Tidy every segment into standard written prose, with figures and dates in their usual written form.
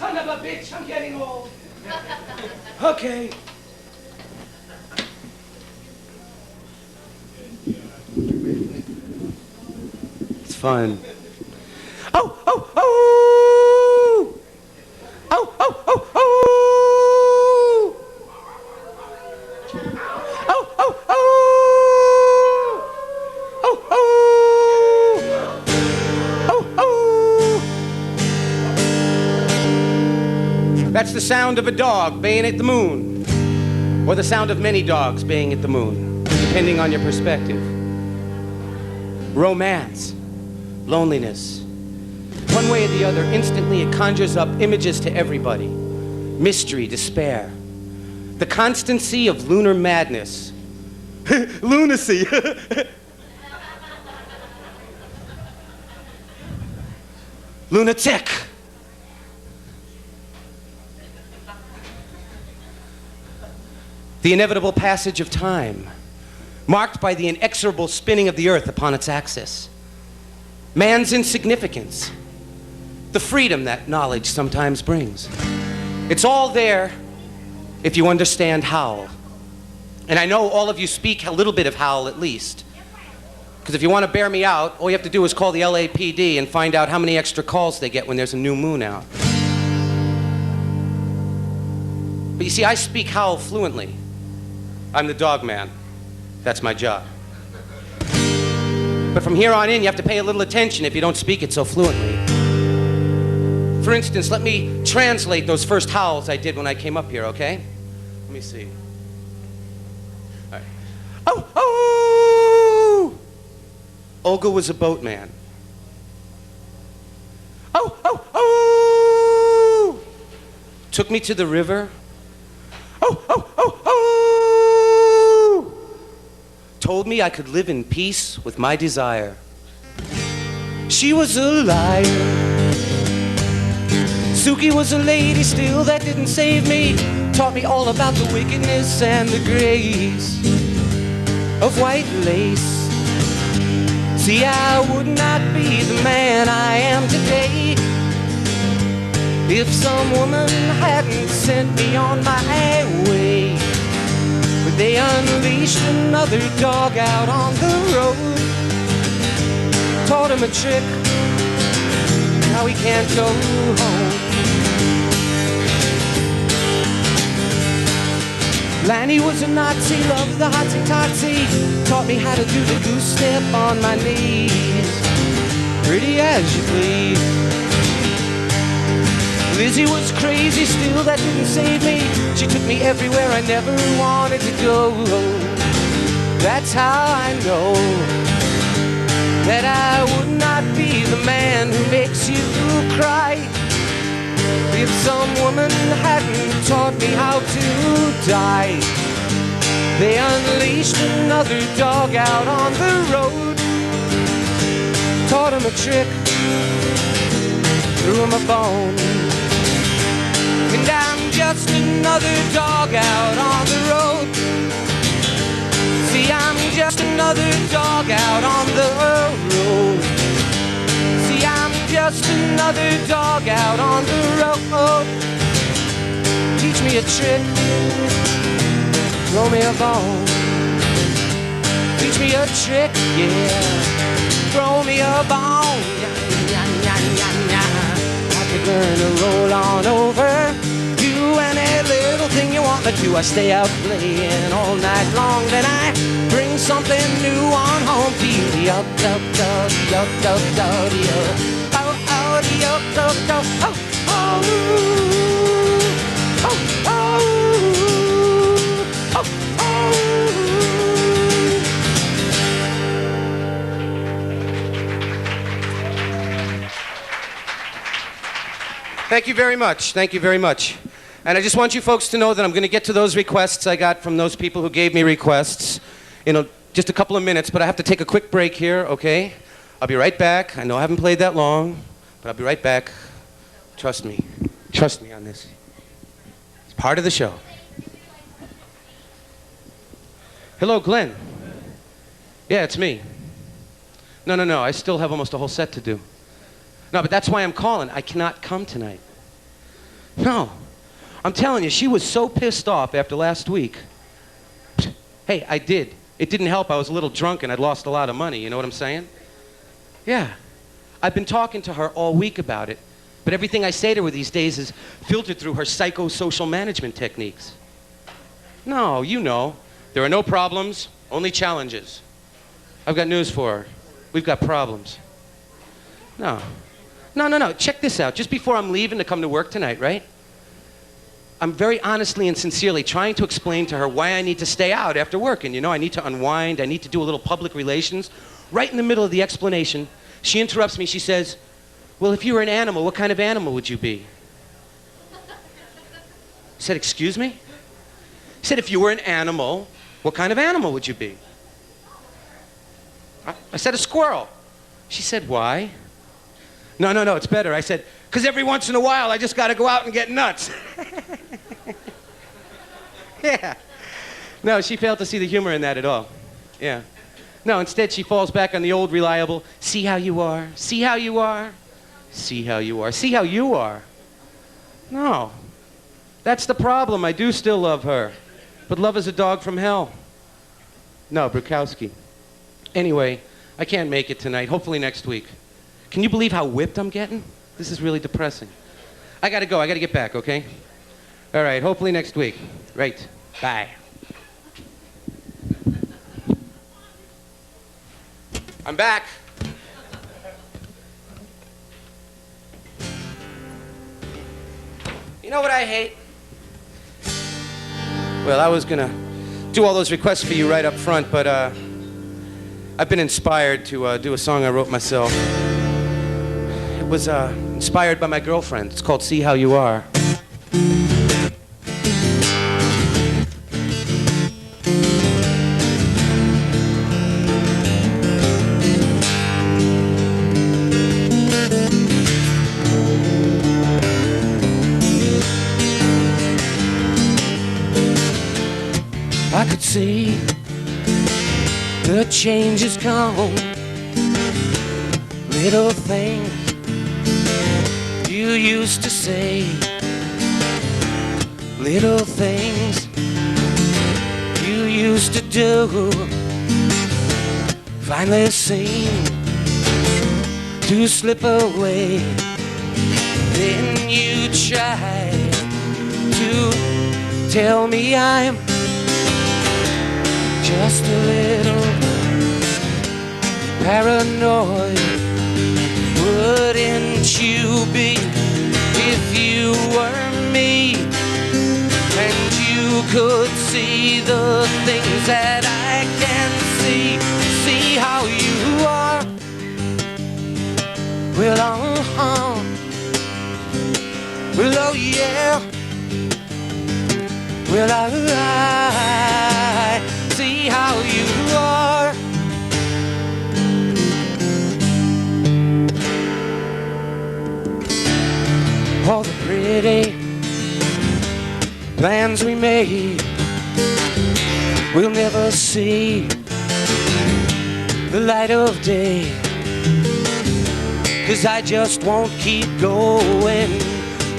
Son of a bitch, I'm getting old. Okay. It's fun. Oh, oh, oh! Oh, oh, oh, oh! Oh, oh, oh! Oh, oh! Oh, oh! That's the sound of a dog baying at the moon, or the sound of many dogs baying at the moon, depending on your perspective. Romance, loneliness. One way or the other, instantly it conjures up images to everybody. Mystery, despair. The constancy of lunar madness. Lunacy. Lunatic. The inevitable passage of time, marked by the inexorable spinning of the earth upon its axis. Man's insignificance. The freedom that knowledge sometimes brings. It's all there if you understand Howl. And I know all of you speak a little bit of Howl at least. Because if you want to bear me out, all you have to do is call the LAPD and find out how many extra calls they get when there's a new moon out. But you see, I speak Howl fluently. I'm the dog man. That's my job. But from here on in, you have to pay a little attention if you don't speak it so fluently. For instance, let me translate those first howls I did when I came up here, okay? Let me see. All right. Oh, oh! Olga was a boatman. Oh, oh, oh! Took me to the river. Oh, oh, oh, oh! Told me I could live in peace with my desire. She was a liar. Suki was a lady still that didn't save me. Taught me all about the wickedness and the grace of white lace. See, I would not be the man I am today if some woman hadn't sent me on my way. But they unleashed another dog out on the road. Taught him a trick, now he can't go home. Lanny was a Nazi, loved the hotsy-totsy. Taught me how to do the goose step on my knees. Pretty as you please. Lizzie was crazy still, that didn't save me. She took me everywhere I never wanted to go. That's how I know that I would not be the man who makes you cry if some woman hadn't taught me how to die. They unleashed another dog out on the road. Taught him a trick, threw him a bone. And I'm just another dog out on the road. See, I'm just another dog out on the road. See, I'm just another dog out on the road. Teach me a trick, throw me a bone. Teach me a trick, yeah, throw me a bone. I could learn to roll on over. Do any little thing you want me to. I stay out playing all night long, then I bring something new on home to you. Oh, oh, oh, oh, oh, oh, oh, oh, oh, oh, oh, oh, oh, oh. Thank you very much. Thank you very much. And I just want you folks to know that I'm going to get to those requests I got from those people who gave me requests in just a couple of minutes, but I have to take a quick break here, okay? I'll be right back. I know I haven't played that long, but I'll be right back. Trust me. Trust me on this. It's part of the show. Hello, Glenn. Yeah, it's me. No. I still have almost a whole set to do. No, but that's why I'm calling. I cannot come tonight. No. I'm telling you, she was so pissed off after last week. Hey, I did. It didn't help. I was a little drunk and I'd lost a lot of money. You know what I'm saying? Yeah. I've been talking to her all week about it, but everything I say to her these days is filtered through her psychosocial management techniques. No, you know. There are no problems, only challenges. I've got news for her. We've got problems. No. No. Check this out. Just before I'm leaving to come to work tonight, right? I'm very honestly and sincerely trying to explain to her why I need to stay out after work. And, you know, I need to unwind. I need to do a little public relations. Right in the middle of the explanation, she interrupts me. She says, well, if you were an animal, what kind of animal would you be? I said, excuse me? He said, if you were an animal, what kind of animal would you be? I said, a squirrel. She said, why? No, it's better. I said, because every once in a while I just got to go out and get nuts. Yeah. No, she failed to see the humor in that at all. Yeah. No, instead she falls back on the old reliable, see how you are, see how you are, see how you are, see how you are. No. That's the problem. I do still love her. But love is a dog from hell. No, Brukowski. Anyway, I can't make it tonight. Hopefully next week. Can you believe how whipped I'm getting? This is really depressing. I gotta go. I gotta get back, okay? All right, hopefully next week. Right. Bye. I'm back. You know what I hate? Well, I was gonna do all those requests for you right up front, but I've been inspired to do a song I wrote myself. It was inspired by my girlfriend. It's called See How You Are. I could see the changes come, little things you used to say, little things you used to do, finally seem to slip away. Then you try to tell me I'm just a little paranoid. Wouldn't you be if you were me? And you could see the things that I can see. See how you are. Well, well, oh yeah. Well, I see how you are. All the pretty plans we made, we'll never see the light of day. 'Cause I just won't keep going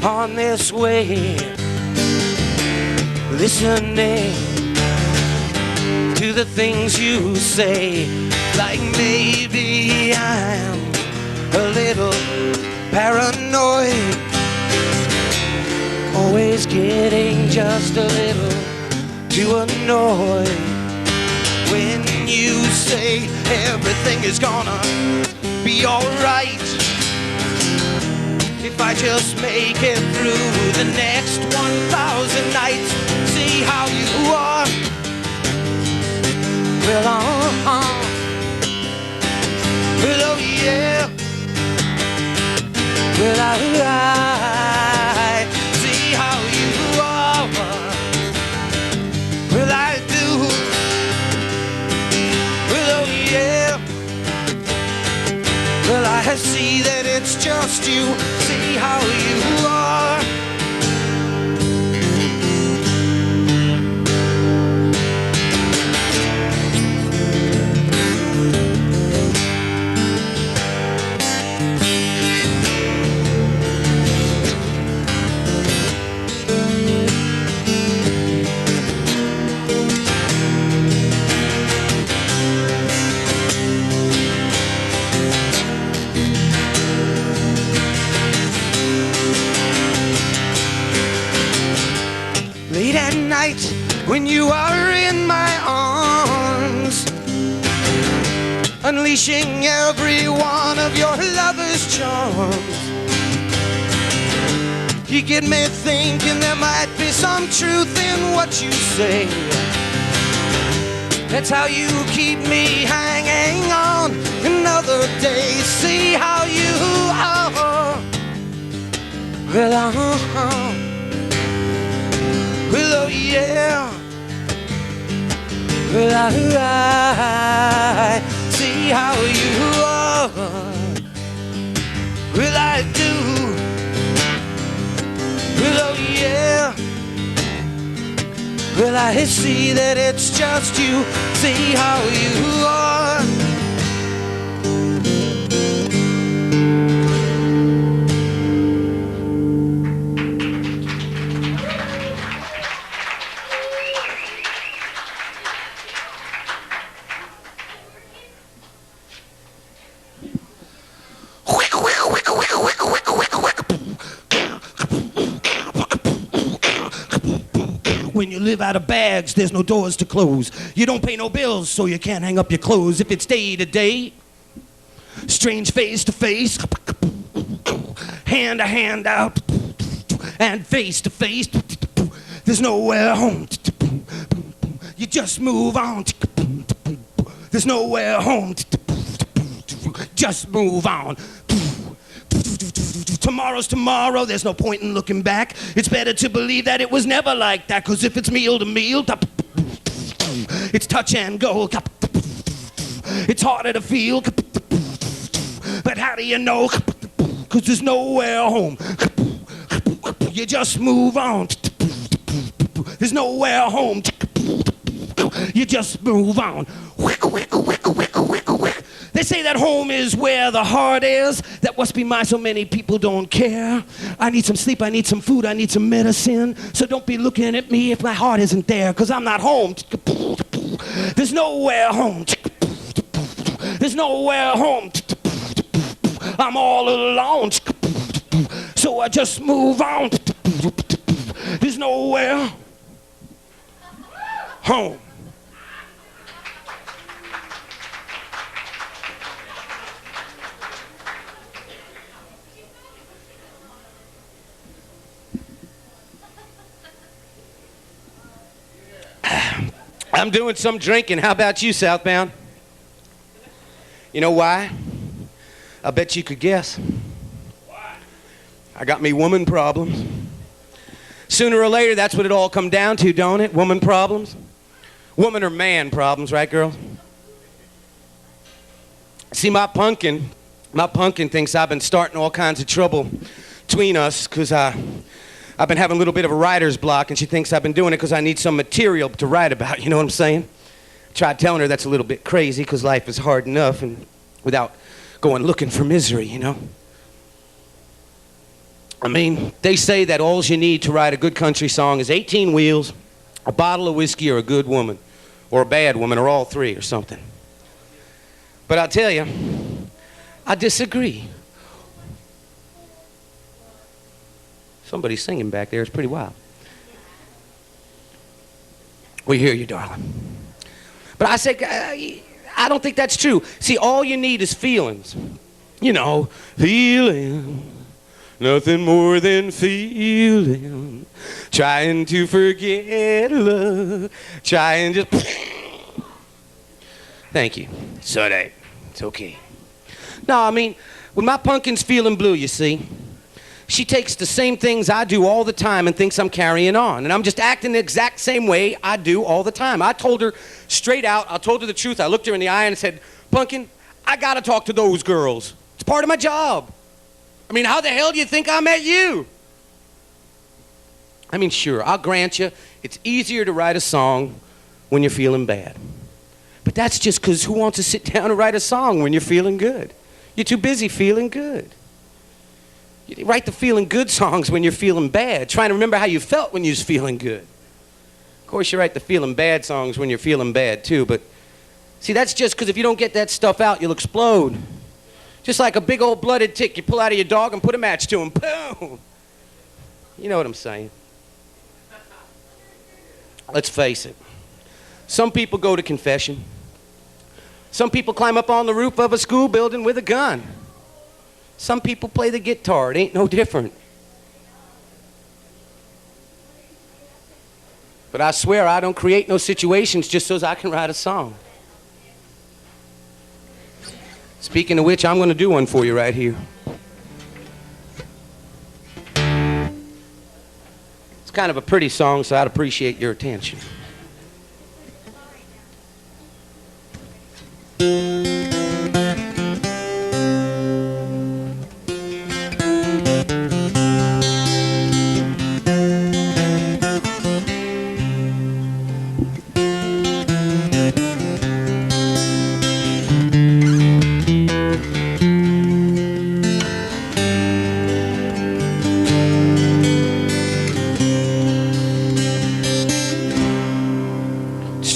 on this way, listening to the things you say, like maybe I'm a little paranoid, always getting just a little too annoyed when you say everything is gonna be alright if I just make it through the next 1,000 nights. See how you are. Well, well, oh yeah. Well, I see how you are. Well, I do. Well, oh yeah. Well, I see that it's just you. See how you are. night when you are in my arms, unleashing every one of your lover's charms. You get me thinking there might be some truth in what you say. That's how you keep me hanging on another day. See how you are. Well, well, oh yeah. Well, I see how you are. Well, I do. Well, oh yeah. Well, I see that it's just you. See how you are. When you live out of bags, there's no doors to close. You don't pay no bills, so you can't hang up your clothes. If it's day to day, strange face to face, hand to hand out, and face to face, there's nowhere home. You just move on. There's nowhere home. Just move on. Tomorrow's tomorrow, there's no point in looking back. It's better to believe that it was never like that, cause if it's meal to meal, it's touch and go. It's harder to feel, but how do you know? Cause there's nowhere home. You just move on. There's nowhere home. You just move on. They say that home is where the heart is. That must be why so many people don't care. I need some sleep, I need some food, I need some medicine. So don't be looking at me if my heart isn't there, cause I'm not home. There's nowhere home. There's nowhere home. I'm all alone. So I just move on. There's nowhere home. I'm doing some drinking. How about you, Southbound? You know why? I bet you could guess. Why? I got me woman problems. Sooner or later, that's what it all come down to, don't it? Woman problems? Woman or man problems, right, girls? See, my pumpkin thinks I've been starting all kinds of trouble between us because I've been having a little bit of a writer's block, and she thinks I've been doing it because I need some material to write about, you know what I'm saying? I tried telling her that's a little bit crazy because life is hard enough and without going looking for misery, you know? I mean, they say that all you need to write a good country song is 18 wheels, a bottle of whiskey, or a good woman, or a bad woman, or all three, or something. But I'll tell you, I disagree. Somebody's singing back there. It's pretty wild. We hear you, darling. But I say, I don't think that's true. See, all you need is feelings. You know, feeling, nothing more than feeling. Trying to forget love. Trying to... Thank you. So that, it's okay. No, I mean, when my pumpkin's feeling blue, you see, she takes the same things I do all the time and thinks I'm carrying on. And I'm just acting the exact same way I do all the time. I told her straight out, I told her the truth. I looked her in the eye and said, Pumpkin, I gotta talk to those girls. It's part of my job. I mean, how the hell do you think I met you? I mean, sure, I'll grant you, it's easier to write a song when you're feeling bad. But that's just because who wants to sit down and write a song when you're feeling good? You're too busy feeling good. You write the feeling good songs when you're feeling bad, trying to remember how you felt when you was feeling good. Of course, you write the feeling bad songs when you're feeling bad, too, but see, that's just because if you don't get that stuff out, you'll explode. Just like a big old blooded tick you pull out of your dog and put a match to him. Boom! You know what I'm saying. Let's face it. Some people go to confession. Some people climb up on the roof of a school building with a gun. Some people play the guitar. It ain't no different. But I swear I don't create no situations just so I can write a song. Speaking of which, I'm going to do one for you right here. It's kind of a pretty song, so I'd appreciate your attention.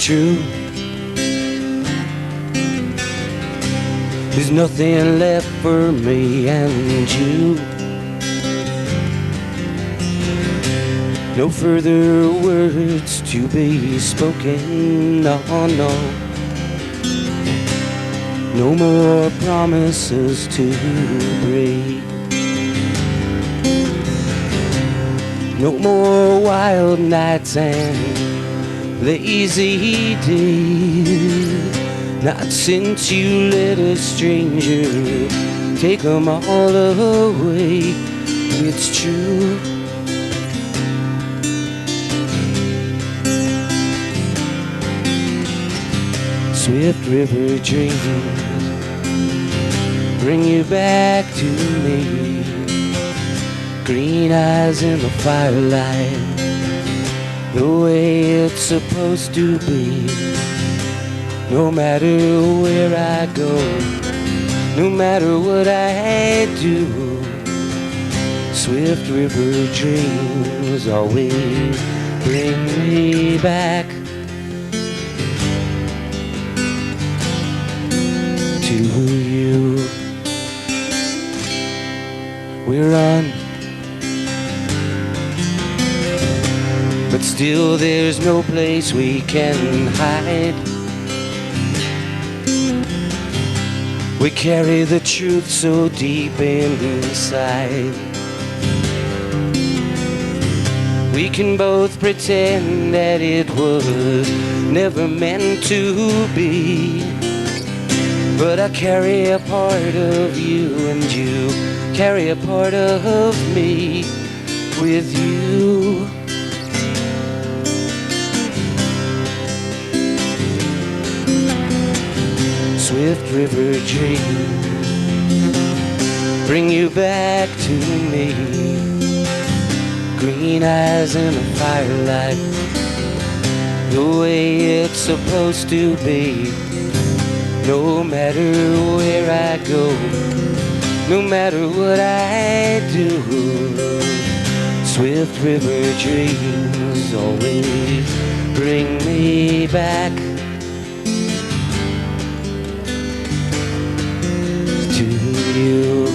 True. There's nothing left for me and you. No further words to be spoken, no, no. No more promises to break. No more wild nights and lazy days. Not since you let a stranger take them all away. It's true. Swift river dreams bring you back to me. Green eyes in the firelight, the way it's supposed to be. No matter where I go, no matter what I do, swift river dreams always bring me back to you. We run, but still there's no place we can hide. We carry the truth so deep inside. We can both pretend that it was never meant to be. But I carry a part of you and you carry a part of me with you. Swift river dreams bring you back to me. Green eyes in the firelight, the way it's supposed to be. No matter where I go, no matter what I do, swift river dreams always bring me back to you.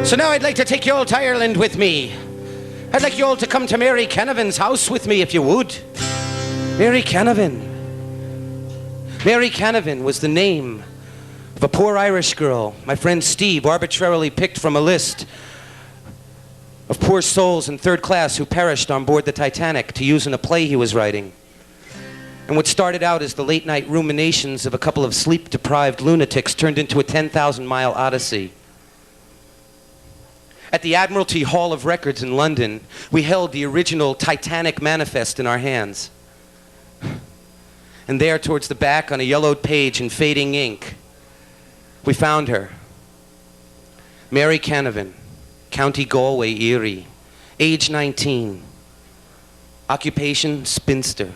So now I'd like to take you all to Ireland with me. I'd like you all to come to Mary Canavan's house with me if you would. Mary Canavan. Mary Canavan was the name of a poor Irish girl my friend Steve arbitrarily picked from a list of poor souls in third class who perished on board the Titanic to use in a play he was writing. And what started out as the late-night ruminations of a couple of sleep-deprived lunatics turned into a 10,000-mile odyssey. At the Admiralty Hall of Records in London, we held the original Titanic manifest in our hands. And there, towards the back, on a yellowed page in fading ink, we found her. Mary Canavan, County Galway, Erie, age 19, occupation spinster,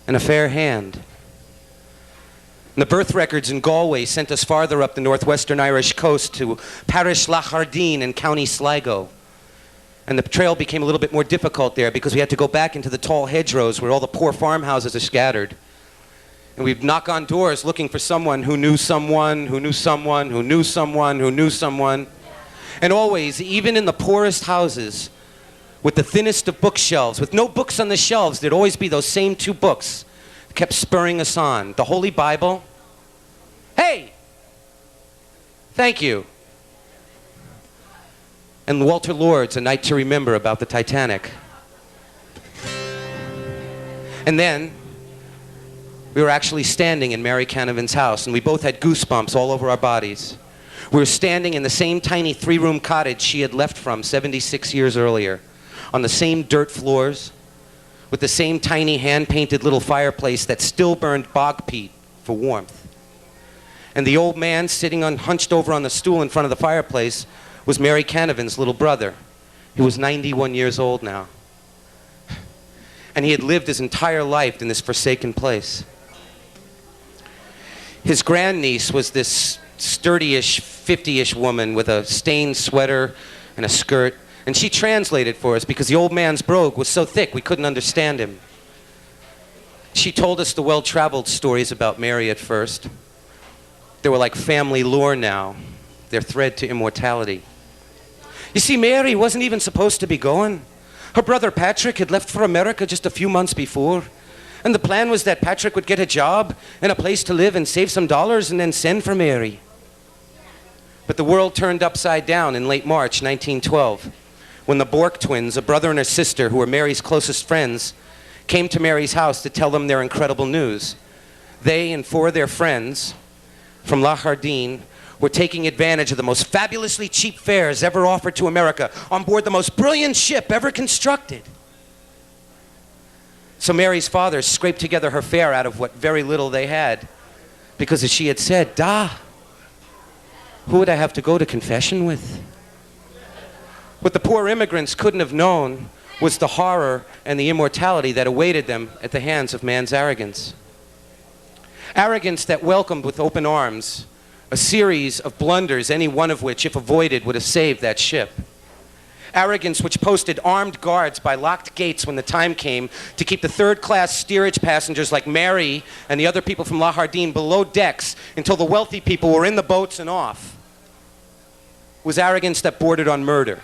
and a fair hand. And the birth records in Galway sent us farther up the northwestern Irish coast to Parish Lachardine in County Sligo. And the trail became a little bit more difficult there because we had to go back into the tall hedgerows where all the poor farmhouses are scattered. And we'd knock on doors looking for someone who knew someone, who knew someone, who knew someone, who knew someone. And always, even in the poorest houses, with the thinnest of bookshelves, with no books on the shelves, there'd always be those same two books that kept spurring us on. The Holy Bible. Hey! Thank you. And Walter Lord's A Night to Remember about the Titanic. And then, we were actually standing in Mary Canavan's house, and we both had goosebumps all over our bodies. We were standing in the same tiny 3-room cottage she had left from 76 years earlier, on the same dirt floors, with the same tiny hand-painted little fireplace that still burned bog peat for warmth. And the old man sitting hunched over on the stool in front of the fireplace was Mary Canavan's little brother. He was 91 years old now. And he had lived his entire life in this forsaken place. His grandniece was this sturdy-ish, 50-ish woman with a stained sweater and a skirt. And she translated for us because the old man's brogue was so thick we couldn't understand him. She told us the well-traveled stories about Mary at first. They were like family lore now, their thread to immortality. You see, Mary wasn't even supposed to be going. Her brother Patrick had left for America just a few months before. And the plan was that Patrick would get a job and a place to live and save some dollars and then send for Mary. But the world turned upside down in late March 1912, when the Bork twins, a brother and a sister who were Mary's closest friends, came to Mary's house to tell them their incredible news. They and 4 of their friends from Lachardine were taking advantage of the most fabulously cheap fares ever offered to America on board the most brilliant ship ever constructed. So Mary's father scraped together her fare out of what very little they had, because as she had said, who would I have to go to confession with? What the poor immigrants couldn't have known was the horror and the immortality that awaited them at the hands of man's arrogance. Arrogance that welcomed with open arms a series of blunders, any one of which, if avoided, would have saved that ship. Arrogance which posted armed guards by locked gates when the time came to keep the third-class steerage passengers like Mary and the other people from Lachardine below decks until the wealthy people were in the boats and off. It was arrogance that bordered on murder.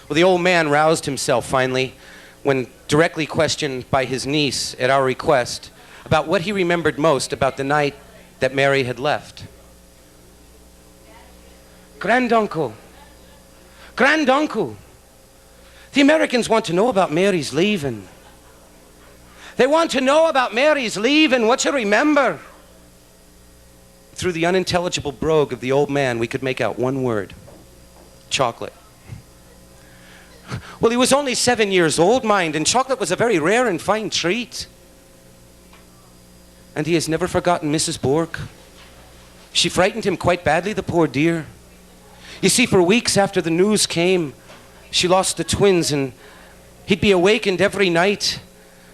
Well, the old man roused himself finally when directly questioned by his niece at our request about what he remembered most about the night that Mary had left. Granduncle, the Americans want to know about Mary's leaving. They want to know about Mary's leaving, what you remember. Through the unintelligible brogue of the old man, we could make out one word: chocolate. Well, he was only 7 years old, mind, and chocolate was a very rare and fine treat. And he has never forgotten Mrs. Bork. She frightened him quite badly, the poor dear. You see, for weeks after the news came, she lost the twins, and he'd be awakened every night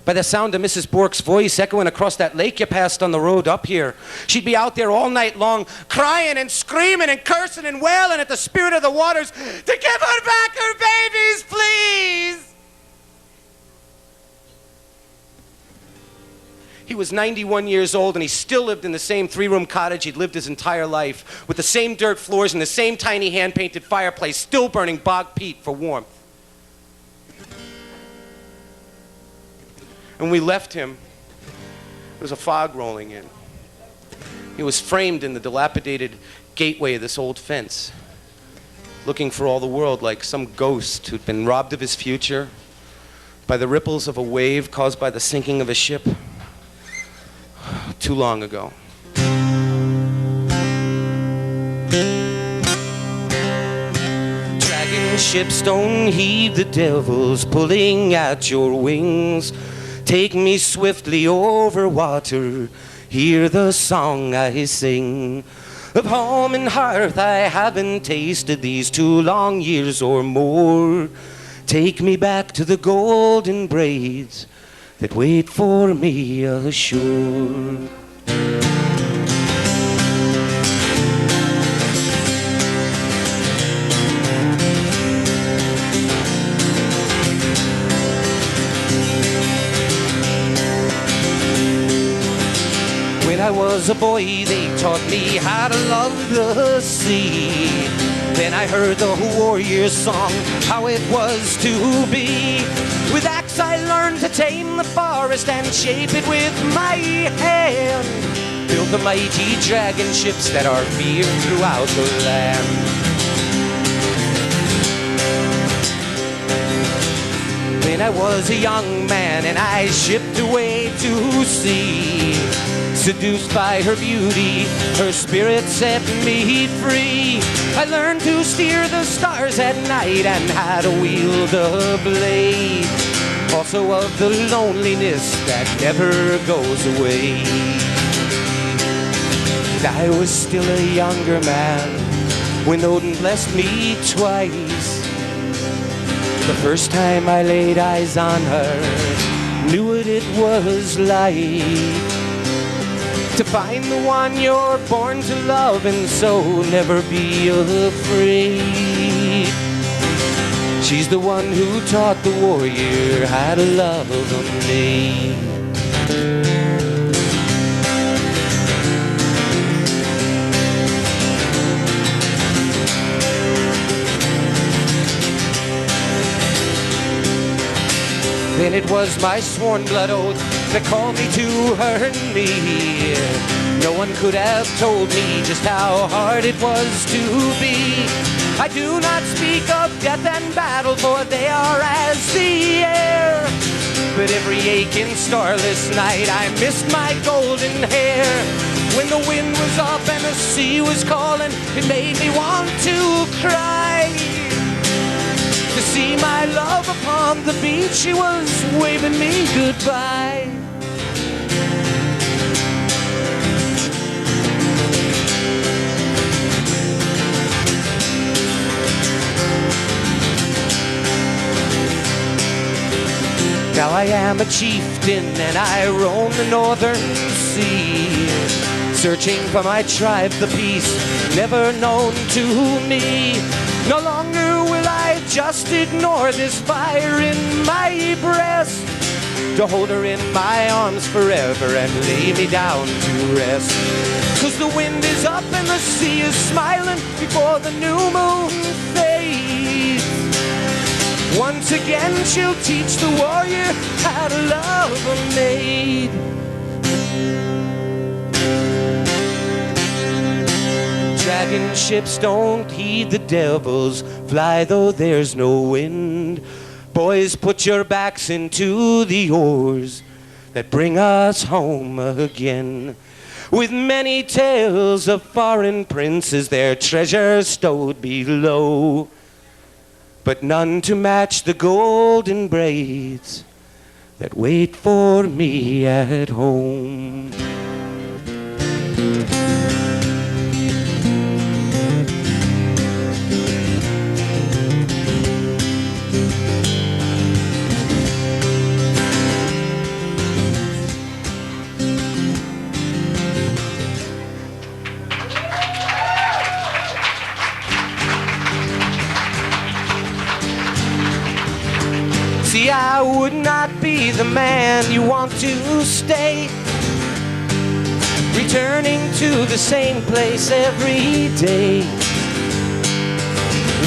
by the sound of Mrs. Bork's voice echoing across that lake you passed on the road up here. She'd be out there all night long, crying and screaming and cursing and wailing at the spirit of the waters to give her back her babies, please! He was 91 years old, and he still lived in the same 3-room cottage he'd lived his entire life, with the same dirt floors and the same tiny hand-painted fireplace, still burning bog peat for warmth. When we left him, there was a fog rolling in. He was framed in the dilapidated gateway of this old fence, looking for all the world like some ghost who'd been robbed of his future by the ripples of a wave caused by the sinking of a ship too long ago. Dragging ships, don't heed the devils pulling at your wings. Take me swiftly over water, hear the song I sing. of home and hearth I haven't tasted these 2 long years or more. Take me back to the golden braids that wait for me ashore. When I was a boy, they taught me how to love the sea. Then I heard the warrior's song, how it was to be. With axe I learned to tame the forest and shape it with my hand. Built the mighty dragon ships that are feared throughout the land. When I was a young man and I shipped away to sea, seduced by her beauty, her spirit set me free. I learned to steer the stars at night and how to wield a blade. Also of the loneliness that never goes away. I was still a younger man when Odin blessed me twice. The first time I laid eyes on her, knew what it was like to find the one you're born to love and so never be afraid. She's the one who taught the warrior how to love a maid. Then it was my sworn blood oath that called me to her knee. No one could have told me just how hard it was to be. I do not speak of death and battle, for they are as the air. But every aching starless night I missed my golden hair. When the wind was up and the sea was calling, it made me want to cry. To see my love upon the beach, she was waving me goodbye. Now I am a chieftain and I roam the northern sea, searching for my tribe, the peace never known to me. No longer will I just ignore this fire in my breast, to hold her in my arms forever and lay me down to rest. 'Cause the wind is up and the sea is smiling before the new moon fades. Once again she'll teach the warrior how to love a maid. Dragon ships don't heed the devils, fly though there's no wind. Boys, put your backs into the oars that bring us home again. With many tales of foreign princes, their treasures stowed below, but none to match the golden braids that wait for me at home. See, I would not be the man you want to stay, returning to the same place every day.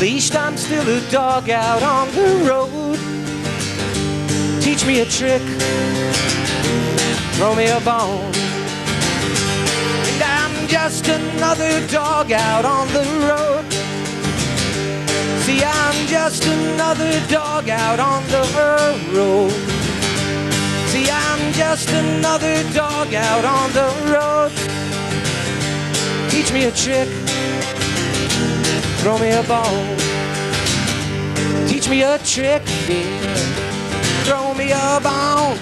Leashed, I'm still a dog out on the road. Teach me a trick, throw me a bone, and I'm just another dog out on the road. See, I'm just another dog out on the road. See, I'm just another dog out on the road. Teach me a trick, throw me a bone. Teach me a trick, yeah. Throw me a bone.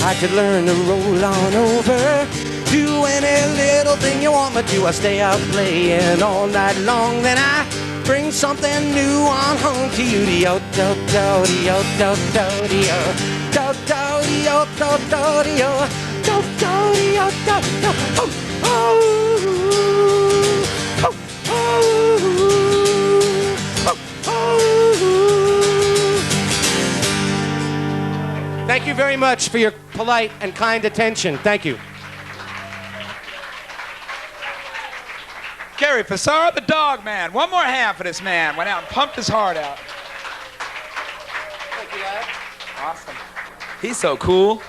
I could learn to roll on over Do any little thing you want me to. I stay out playing all night long, then I bring something new on home to you. Do do do do do do do do do do do do do do do do. Oh oh oh oh. Thank you very much for your polite and kind attention. Thank you. Kerry Fusard, the dog man. One more hand for this man. Went out and pumped his heart out. Thank you, lad. Awesome. He's so cool.